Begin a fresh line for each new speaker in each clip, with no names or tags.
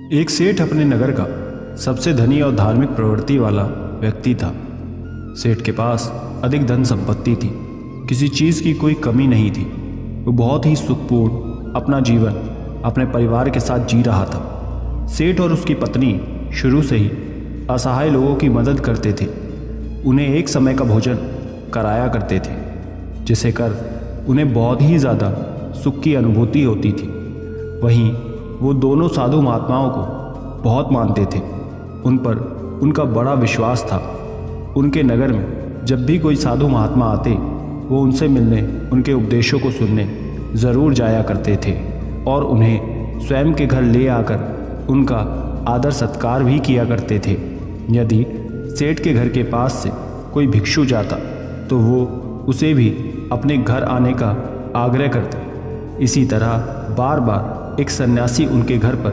एक सेठ अपने नगर का सबसे धनी और धार्मिक प्रवृत्ति वाला व्यक्ति था। सेठ के पास अधिक धन संपत्ति थी, किसी चीज़ की कोई कमी नहीं थी। वो बहुत ही सुखपूर्ण अपना जीवन अपने परिवार के साथ जी रहा था। सेठ और उसकी पत्नी शुरू से ही असहाय लोगों की मदद करते थे। उन्हें एक समय का भोजन कराया करते थे, जिसे कर उन्हें बहुत ही ज़्यादा सुख की अनुभूति होती थी। वहीं वो दोनों साधु महात्माओं को बहुत मानते थे। उन पर उनका बड़ा विश्वास था। उनके नगर में जब भी कोई साधु महात्मा आते, वो उनसे मिलने, उनके उपदेशों को सुनने ज़रूर जाया करते थे और उन्हें स्वयं के घर ले आकर उनका आदर सत्कार भी किया करते थे। यदि सेठ के घर के पास से कोई भिक्षु जाता तो वो उसे भी अपने घर आने का आग्रह करते। इसी तरह बार बार एक सन्यासी उनके घर पर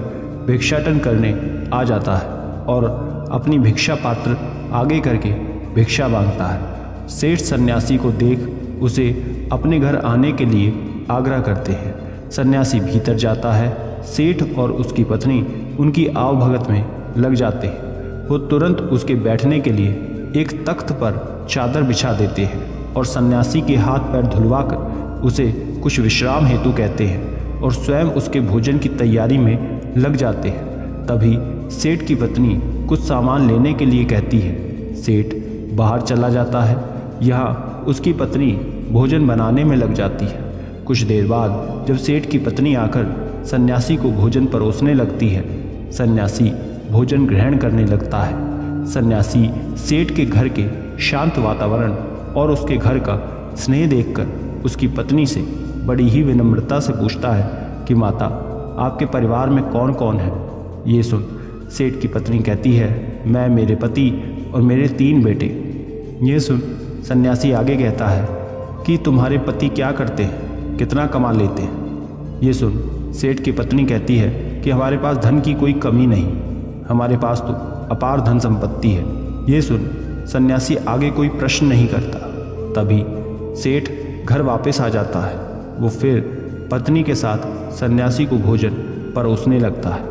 भिक्षाटन करने आ जाता है और अपनी भिक्षा पात्र आगे करके भिक्षा मांगता है। सेठ सन्यासी को देख उसे अपने घर आने के लिए आग्रह करते हैं। सन्यासी भीतर जाता है। सेठ और उसकी पत्नी उनकी आवभगत में लग जाते हैं। वो तुरंत उसके बैठने के लिए एक तख्त पर चादर बिछा देते हैं और सन्यासी के हाथ पैर धुलवाकर उसे कुछ विश्राम हेतु कहते हैं और स्वयं उसके भोजन की तैयारी में लग जाते हैं। तभी सेठ की पत्नी कुछ सामान लेने के लिए कहती है। सेठ बाहर चला जाता है। यहाँ उसकी पत्नी भोजन बनाने में लग जाती है। कुछ देर बाद जब सेठ की पत्नी आकर सन्यासी को भोजन परोसने लगती है, सन्यासी भोजन ग्रहण करने लगता है। सन्यासी सेठ के घर के शांत वातावरण और उसके घर का स्नेह देखकर उसकी पत्नी से बड़ी ही विनम्रता से पूछता है कि माता, आपके परिवार में कौन कौन है? ये सुन सेठ की पत्नी कहती है, मैं, मेरे पति और मेरे 3 बेटे। ये सुन सन्यासी आगे कहता है कि तुम्हारे पति क्या करते हैं, कितना कमा लेते हैं? ये सुन सेठ की पत्नी कहती है कि हमारे पास धन की कोई कमी नहीं, हमारे पास तो अपार धन संपत्ति है। ये सुन सन्यासी आगे कोई प्रश्न नहीं करता। तभी सेठ घर वापस आ जाता है। वो फिर पत्नी के साथ सन्यासी को भोजन परोसने लगता है।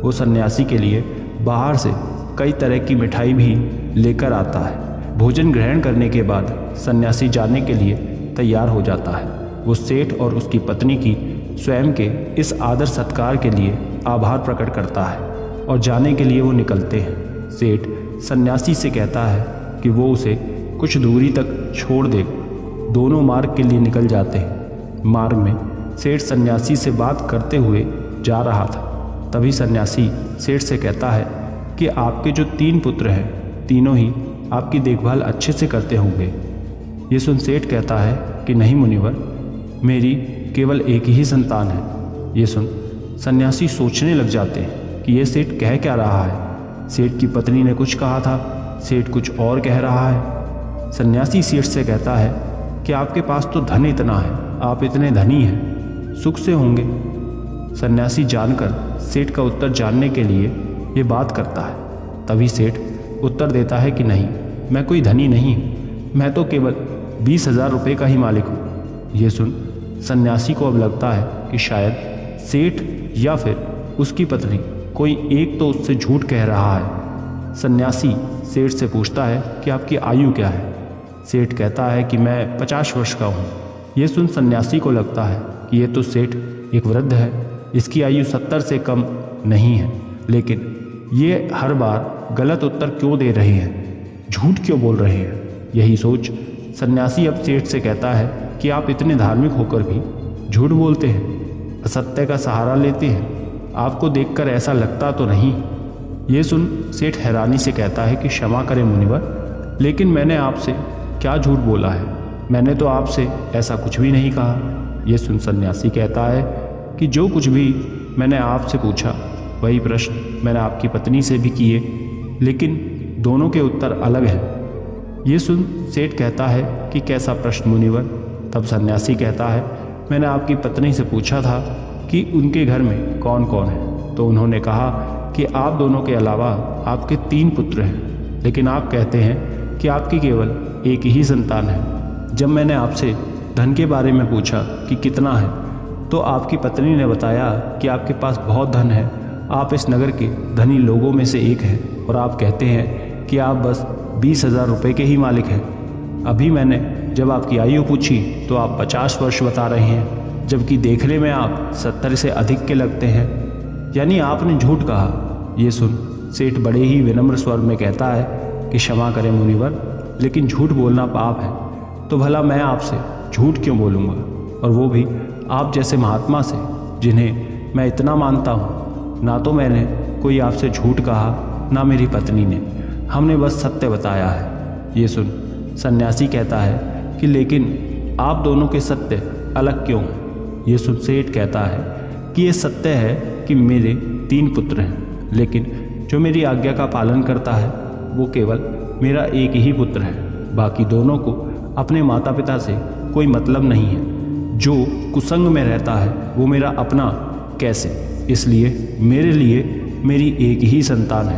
वो सन्यासी के लिए बाहर से कई तरह की मिठाई भी लेकर आता है। भोजन ग्रहण करने के बाद सन्यासी जाने के लिए तैयार हो जाता है। वो सेठ और उसकी पत्नी की स्वयं के इस आदर सत्कार के लिए आभार प्रकट करता है और जाने के लिए वो निकलते हैं। सेठ सन्यासी से कहता है कि वो उसे कुछ दूरी तक छोड़ दे। दोनों मार्ग के लिए निकल जाते हैं। मार्ग में सेठ सन्यासी से बात करते हुए जा रहा था। तभी सन्यासी सेठ से कहता है कि आपके जो 3 पुत्र हैं, तीनों ही आपकी देखभाल अच्छे से करते होंगे। ये सुन सेठ कहता है कि नहीं मुनिवर, मेरी केवल एक ही संतान है। ये सुन सन्यासी सोचने लग जाते हैं कि ये सेठ कह क्या रहा है। सेठ की पत्नी ने कुछ कहा था, सेठ कुछ और कह रहा है। सन्यासी सेठ से कहता है कि आपके पास तो धन इतना है, आप इतने धनी हैं, सुख से होंगे। सन्यासी जानकर सेठ का उत्तर जानने के लिए ये बात करता है। तभी सेठ उत्तर देता है कि नहीं, मैं कोई धनी नहीं, मैं तो केवल 20,000 रुपये का ही मालिक हूँ। ये सुन सन्यासी को अब लगता है कि शायद सेठ या फिर उसकी पत्नी कोई एक तो उससे झूठ कह रहा है। सन्यासी सेठ से पूछता है कि आपकी आयु क्या है? सेठ कहता है कि मैं 50 वर्ष का हूँ। ये सुन सन्यासी को लगता है कि ये तो सेठ एक वृद्ध है, इसकी आयु 70 से कम नहीं है, लेकिन ये हर बार गलत उत्तर क्यों दे रहे हैं, झूठ क्यों बोल रहे हैं? यही सोच सन्यासी अब सेठ से कहता है कि आप इतने धार्मिक होकर भी झूठ बोलते हैं, असत्य का सहारा लेते हैं, आपको देखकर ऐसा लगता तो नहीं। ये सुन सेठ हैरानी से कहता है कि क्षमा करें मुनिवर, लेकिन मैंने आपसे क्या झूठ बोला है? मैंने तो आपसे ऐसा कुछ भी नहीं कहा। ये सुन सन्यासी कहता है कि जो कुछ भी मैंने आपसे पूछा वही प्रश्न मैंने आपकी पत्नी से भी किए, लेकिन दोनों के उत्तर अलग हैं। ये सुन सेठ कहता है कि कैसा प्रश्न मुनिवर? तब सन्यासी कहता है, मैंने आपकी पत्नी से पूछा था कि उनके घर में कौन कौन है, तो उन्होंने कहा कि आप दोनों के अलावा आपके 3 पुत्र हैं, लेकिन आप कहते हैं कि आपकी केवल एक ही संतान है। जब मैंने आपसे धन के बारे में पूछा कि कितना है, तो आपकी पत्नी ने बताया कि आपके पास बहुत धन है आप इस नगर के धनी लोगों में से एक हैं और आप कहते हैं कि आप बस 20,000 रुपये के ही मालिक हैं। अभी मैंने जब आपकी आयु पूछी तो आप 50 वर्ष बता रहे हैं, जबकि देखने में आप 70 से अधिक के लगते हैं, यानी आपने झूठ कहा। ये सुन सेठ बड़े ही विनम्र स्वर में कहता है कि क्षमा करें मुनिवर, लेकिन झूठ बोलना पाप है, तो भला मैं आपसे झूठ क्यों बोलूँगा, और वो भी आप जैसे महात्मा से जिन्हें मैं इतना मानता हूँ। ना तो मैंने कोई आपसे झूठ कहा, ना मेरी पत्नी ने, हमने बस सत्य बताया है। ये सुन सन्यासी कहता है कि लेकिन आप दोनों के सत्य अलग क्यों हैं? ये सुन सेठ कहता है कि ये सत्य है कि मेरे 3 पुत्र हैं, लेकिन जो मेरी आज्ञा का पालन करता है वो केवल मेरा एक ही पुत्र है। बाकी दोनों को अपने माता पिता से कोई मतलब नहीं है। जो कुसंग में रहता है वो मेरा अपना कैसे? इसलिए मेरे लिए मेरी एक ही संतान है।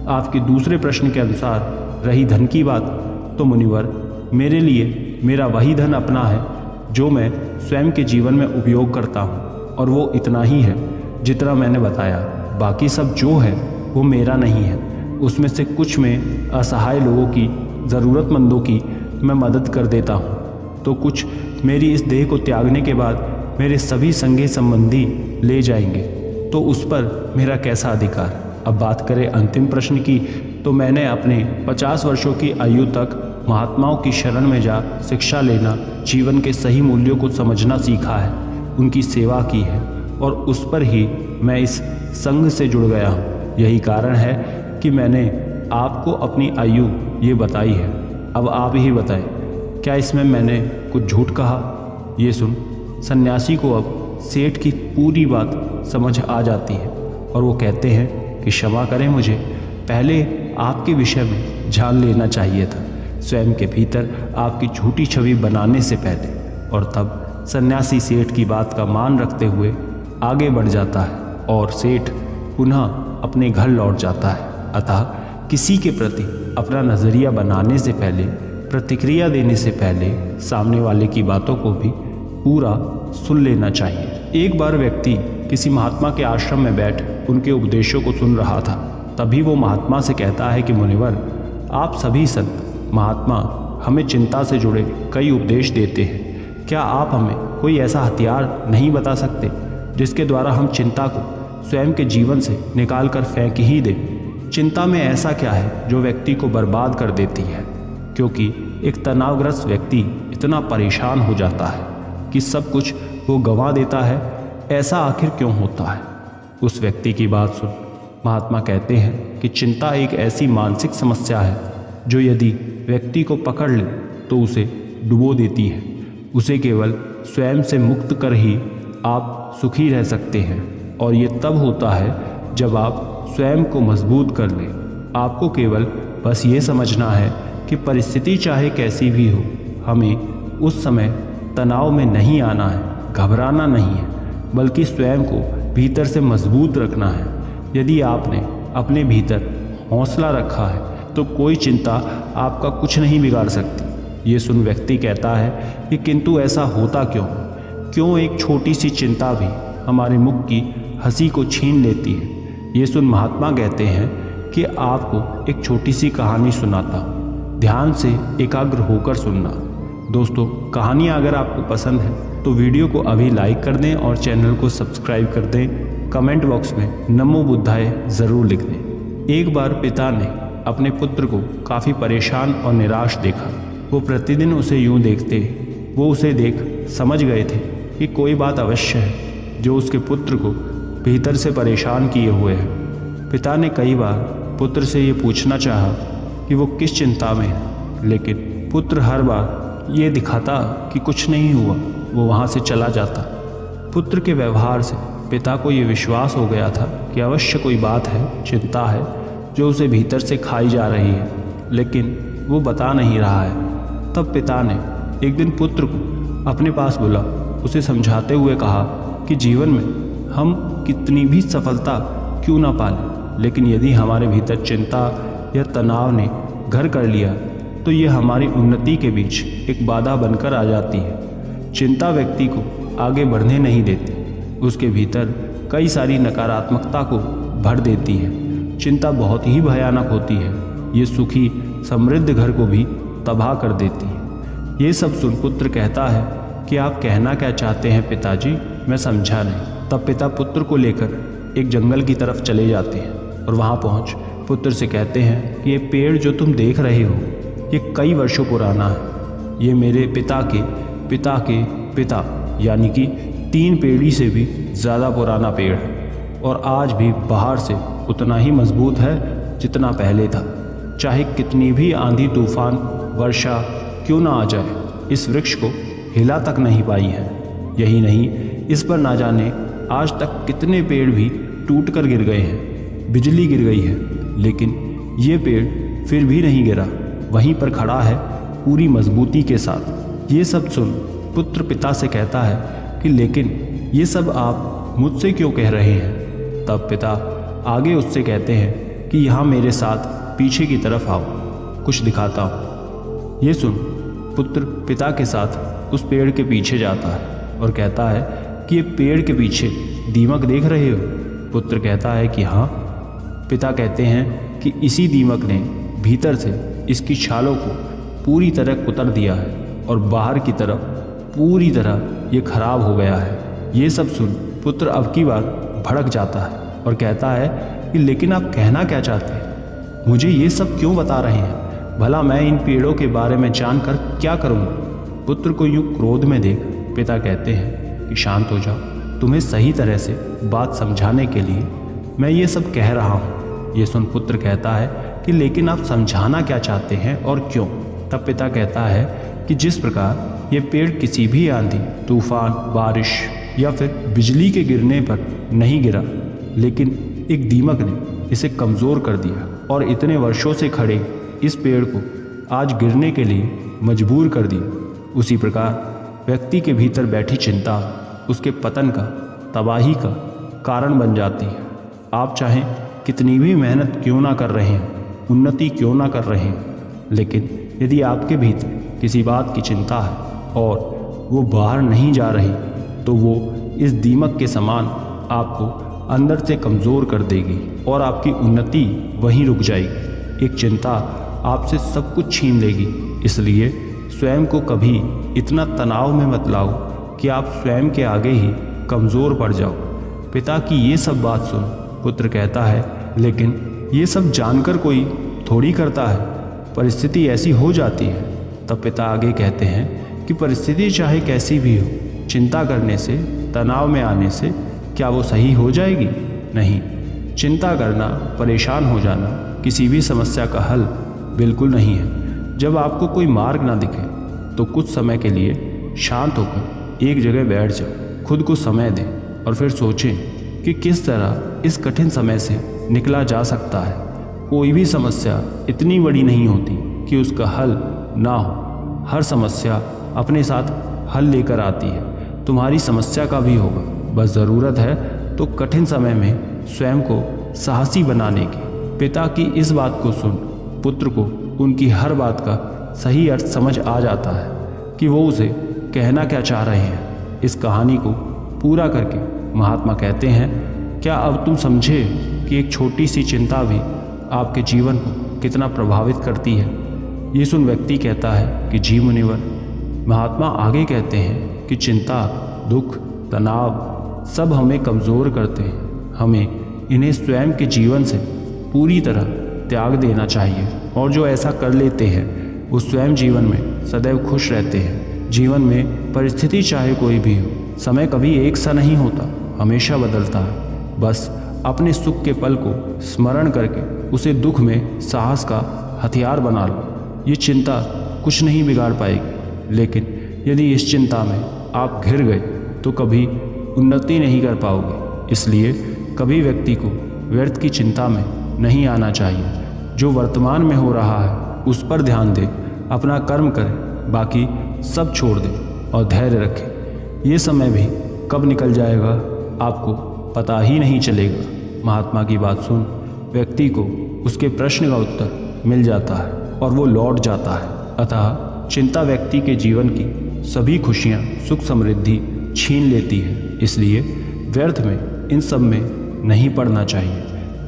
आपके दूसरे प्रश्न के अनुसार रही धन की बात, तो मुनिवर मेरे लिए मेरा वही धन अपना है जो मैं स्वयं के जीवन में उपयोग करता हूँ, और वो इतना ही है जितना मैंने बताया। बाकी सब जो है वो मेरा नहीं है। उसमें से कुछ में असहाय लोगों की, ज़रूरतमंदों की मैं मदद कर देता हूँ, तो कुछ मेरी इस देह को त्यागने के बाद मेरे सभी संगी संबंधी ले जाएंगे, तो उस पर मेरा कैसा अधिकार? अब बात करें अंतिम प्रश्न की, तो मैंने अपने 50 वर्षों की आयु तक महात्माओं की शरण में जा शिक्षा लेना, जीवन के सही मूल्यों को समझना सीखा है, उनकी सेवा की है, और उस पर ही मैं इस संघ से जुड़ गया हूँ। यही कारण है कि मैंने आपको अपनी आयु ये बताई है। अब आप ही बताएं, क्या इसमें मैंने कुछ झूठ कहा? ये सुन सन्यासी को अब सेठ की पूरी बात समझ आ जाती है, और वो कहते हैं कि क्षमा करें, मुझे पहले आपके विषय में जान लेना चाहिए था, स्वयं के भीतर आपकी झूठी छवि बनाने से पहले। और तब सन्यासी सेठ की बात का मान रखते हुए आगे बढ़ जाता है, और सेठ पुनः अपने घर लौट जाता है। अतः किसी के प्रति अपना नज़रिया बनाने से पहले, प्रतिक्रिया देने से पहले सामने वाले की बातों को भी पूरा सुन लेना चाहिए। एक बार व्यक्ति किसी महात्मा के आश्रम में बैठ उनके उपदेशों को सुन रहा था। तभी वो महात्मा से कहता है कि मुनिवर, आप सभी संत महात्मा हमें चिंता से जुड़े कई उपदेश देते हैं। क्या आप हमें कोई ऐसा हथियार नहीं बता सकते जिसके द्वारा हम चिंता को स्वयं के जीवन से निकाल कर फेंक ही दें? चिंता में ऐसा क्या है जो व्यक्ति को बर्बाद कर देती है? क्योंकि एक तनावग्रस्त व्यक्ति इतना परेशान हो जाता है कि सब कुछ वो गंवा देता है। ऐसा आखिर क्यों होता है? उस व्यक्ति की बात सुन। महात्मा कहते हैं कि चिंता एक ऐसी मानसिक समस्या है जो यदि व्यक्ति को पकड़ ले तो उसे डुबो देती है। उसे केवल स्वयं से मुक्त कर ही आप सुखी रह सकते हैं, और ये तब होता है जब आप स्वयं को मजबूत कर लें। आपको केवल बस ये समझना है कि परिस्थिति चाहे कैसी भी हो, हमें उस समय तनाव में नहीं आना है, घबराना नहीं है, बल्कि स्वयं को भीतर से मजबूत रखना है। यदि आपने अपने भीतर हौसला रखा है तो कोई चिंता आपका कुछ नहीं बिगाड़ सकती। ये सुन व्यक्ति कहता है कि किंतु ऐसा होता क्यों? क्यों एक छोटी सी चिंता भी हमारे मुख की हंसी को छीन लेती है? ये सुन महात्मा कहते हैं कि आपको एक छोटी सी कहानी सुनाता हूँ, ध्यान से एकाग्र होकर सुनना। दोस्तों, कहानियाँ अगर आपको पसंद है तो वीडियो को अभी लाइक कर दें और चैनल को सब्सक्राइब कर दें। कमेंट बॉक्स में नमो बुद्धाय ज़रूर लिख दें। एक बार पिता ने अपने पुत्र को काफ़ी परेशान और निराश देखा। वो प्रतिदिन उसे यूं देखते। वो उसे देख समझ गए थे कि कोई बात अवश्य है जो उसके पुत्र को भीतर से परेशान किए हुए है। पिता ने कई बार पुत्र से ये पूछना चाहा कि वो किस चिंता में है, लेकिन पुत्र हर बार ये दिखाता कि कुछ नहीं हुआ, वो वहाँ से चला जाता। पुत्र के व्यवहार से पिता को ये विश्वास हो गया था कि अवश्य कोई बात है, चिंता है जो उसे भीतर से खाई जा रही है, लेकिन वो बता नहीं रहा है। तब पिता ने एक दिन पुत्र को अपने पास बुला उसे समझाते हुए कहा कि जीवन में हम कितनी भी सफलता क्यों ना पालें, लेकिन यदि हमारे भीतर चिंता या तनाव ने घर कर लिया तो ये हमारी उन्नति के बीच एक बाधा बनकर आ जाती है। चिंता व्यक्ति को आगे बढ़ने नहीं देती, उसके भीतर कई सारी नकारात्मकता को भर देती है। चिंता बहुत ही भयानक होती है, ये सुखी समृद्ध घर को भी तबाह कर देती है। ये सब सुन पुत्र कहता है कि आप कहना क्या चाहते हैं पिताजी, मैं समझा नहीं। तब पिता पुत्र को लेकर एक जंगल की तरफ चले जाते हैं और वहाँ पहुँच पुत्र से कहते हैं कि ये पेड़ जो तुम देख रहे हो ये कई वर्षों पुराना है। ये मेरे पिता के पिता के पिता यानी कि 3 पीढ़ी से भी ज़्यादा पुराना पेड़ है और आज भी बाहर से उतना ही मजबूत है जितना पहले था। चाहे कितनी भी आंधी तूफान वर्षा क्यों ना आ जाए, इस वृक्ष को हिला तक नहीं पाई है। यही नहीं, इस पर ना जाने आज तक कितने पेड़ भी टूट कर गिर गए हैं, बिजली गिर गई है, लेकिन ये पेड़ फिर भी नहीं गिरा, वहीं पर खड़ा है पूरी मजबूती के साथ। ये सब सुन पुत्र पिता से कहता है कि लेकिन ये सब आप मुझसे क्यों कह रहे हैं। तब पिता आगे उससे कहते हैं कि यहाँ मेरे साथ पीछे की तरफ आओ, कुछ दिखाता हूँ। ये सुन पुत्र पिता के साथ उस पेड़ के पीछे जाता है और कहता है कि ये पेड़ के पीछे दीमक देख रहे हो। पुत्र कहता है कि हाँ। पिता कहते हैं कि इसी दीमक ने भीतर से इसकी छालों को पूरी तरह कुतर दिया है और बाहर की तरफ पूरी तरह ये खराब हो गया है। ये सब सुन पुत्र अब की बार भड़क जाता है और कहता है कि लेकिन आप कहना क्या चाहते हैं, मुझे ये सब क्यों बता रहे हैं, भला मैं इन पेड़ों के बारे में जानकर क्या करूँगा। पुत्र को यूँ क्रोध में देख पिता कहते हैं कि शांत हो जाओ, तुम्हें सही तरह से बात समझाने के लिए मैं ये सब कह रहा हूँ। ये सुन पुत्र कहता है कि लेकिन आप समझाना क्या चाहते हैं और क्यों। तब पिता कहता है कि जिस प्रकार ये पेड़ किसी भी आंधी तूफान बारिश या फिर बिजली के गिरने पर नहीं गिरा, लेकिन एक दीमक ने इसे कमज़ोर कर दिया और इतने वर्षों से खड़े इस पेड़ को आज गिरने के लिए मजबूर कर दिया, उसी प्रकार व्यक्ति के भीतर बैठी चिंता उसके पतन का, तबाही का कारण बन जाती है। आप चाहें कितनी भी मेहनत क्यों ना कर रहे हैं, उन्नति क्यों ना कर रहे हैं, लेकिन यदि आपके भीतर किसी बात की चिंता है और वो बाहर नहीं जा रही, तो वो इस दीमक के समान आपको अंदर से कमज़ोर कर देगी और आपकी उन्नति वहीं रुक जाएगी। एक चिंता आपसे सब कुछ छीन लेगी। इसलिए स्वयं को कभी इतना तनाव में मत लाओ कि आप स्वयं के आगे ही कमज़ोर पड़ जाओ। पिता की ये सब बात सुन पुत्र कहता है लेकिन ये सब जानकर कोई थोड़ी करता है, परिस्थिति ऐसी हो जाती है। तब पिता आगे कहते हैं कि परिस्थिति चाहे कैसी भी हो, चिंता करने से, तनाव में आने से क्या वो सही हो जाएगी? नहीं। चिंता करना, परेशान हो जाना किसी भी समस्या का हल बिल्कुल नहीं है। जब आपको कोई मार्ग ना दिखे तो कुछ समय के लिए शांत होकर एक जगह बैठ जाओ, खुद को समय दें और फिर सोचें कि किस तरह इस कठिन समय से निकला जा सकता है। कोई भी समस्या इतनी बड़ी नहीं होती कि उसका हल ना हो। हर समस्या अपने साथ हल लेकर आती है। तुम्हारी समस्या का भी होगा, बस ज़रूरत है तो कठिन समय में स्वयं को साहसी बनाने की। पिता की इस बात को सुन पुत्र को उनकी हर बात का सही अर्थ समझ आ जाता है कि वो उसे कहना क्या चाह रहे हैं। इस कहानी को पूरा करके महात्मा कहते हैं, क्या अब तुम समझे कि एक छोटी सी चिंता भी आपके जीवन को कितना प्रभावित करती है? ये सुन व्यक्ति कहता है कि जी मुनिवर। महात्मा आगे कहते हैं कि चिंता, दुख, तनाव सब हमें कमज़ोर करते हैं। हमें इन्हें स्वयं के जीवन से पूरी तरह त्याग देना चाहिए और जो ऐसा कर लेते हैं वो स्वयं जीवन में सदैव खुश रहते हैं। जीवन में परिस्थिति चाहे कोई भी हो, समय कभी एक सा नहीं होता, हमेशा बदलता है। बस अपने सुख के पल को स्मरण करके उसे दुख में साहस का हथियार बना लो। ये चिंता कुछ नहीं बिगाड़ पाएगी, लेकिन यदि इस चिंता में आप घिर गए तो कभी उन्नति नहीं कर पाओगे। इसलिए कभी व्यक्ति को व्यर्थ की चिंता में नहीं आना चाहिए। जो वर्तमान में हो रहा है उस पर ध्यान दे, अपना कर्म करे, बाकी सब छोड़ दे और धैर्य रखे। ये समय भी कब निकल जाएगा आपको पता ही नहीं चलेगा। महात्मा की बात सुन व्यक्ति को उसके प्रश्न का उत्तर मिल जाता है और वो लौट जाता है। अतः चिंता व्यक्ति के जीवन की सभी खुशियाँ, सुख समृद्धि छीन लेती है। इसलिए व्यर्थ में इन सब में नहीं पड़ना चाहिए।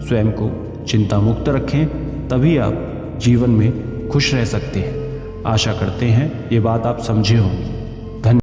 स्वयं को चिंता मुक्त रखें, तभी आप जीवन में खुश रह सकते हैं। आशा करते हैं ये बात आप समझे होंगे।